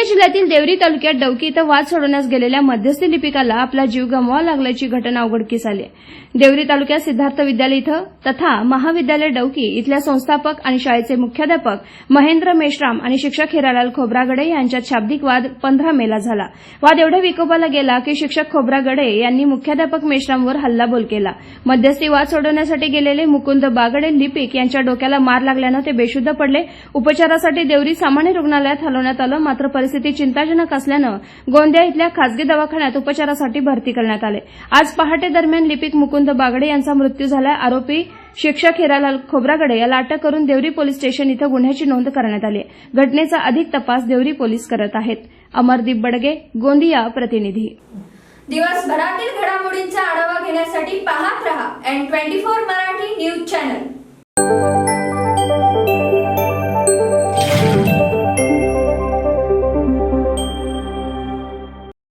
जिल्ह्यातील देवरी तालुक्यात डवकी इथं वाद सोडवण्यास गेलेल्या मध्यस्थी लिपिकाला आपला जीव गमवावा लागल्याची घटना उघडकीस आली आहे। देवरी तालुक्यात सिद्धार्थ विद्यालय इथं तथा महाविद्यालय डवकी इथल्या संस्थापक आणि शाळेचे मुख्याध्यापक महेंद्र मेश्राम आणि शिक्षक हिरालाल खोब्रागडे यांच्यात शाब्दिक वाद 15 मेला झाला। वाद एवढ्या विकोपाला गेला की शिक्षक खोब्रागडे यांनी मुख्याध्यापक मेश्रामवर हल्लाबोल केला। मध्यस्थी वाद सोडवण्यासाठी गेलेले मुकुंद बागडे लिपिक यांच्या डोक्याला मार लागल्यानं ते बेशुद्ध पडले। उपचारासाठी देवरी सामान्य रुग्णालयात हलवण्यात आलं, मात्र परिस्थिती चिंताजनक असल्यानं गोंदिया इथल्या खासगी दवाखान्यात उपचारासाठी भरती करण्यात आले। आज पहाटे दरम्यान लिपिक मुकुंद बागडे यांचा मृत्यू झाला। आरोपी शिक्षक हिरालाल खोब्रागडे याला अटक करून देवरी पोलीस स्टेशन इथं गुन्ह्याची नोंद करण्यात आली आहे। घटनेचा अधिक तपास देवरी पोलीस करत आहेत। अमरदीप बडगे, गोंदिया प्रतिनिधी। दिवसभरातील घडामोडींचा आढावा घेण्यासाठी पाहत रहा N24 मराठी।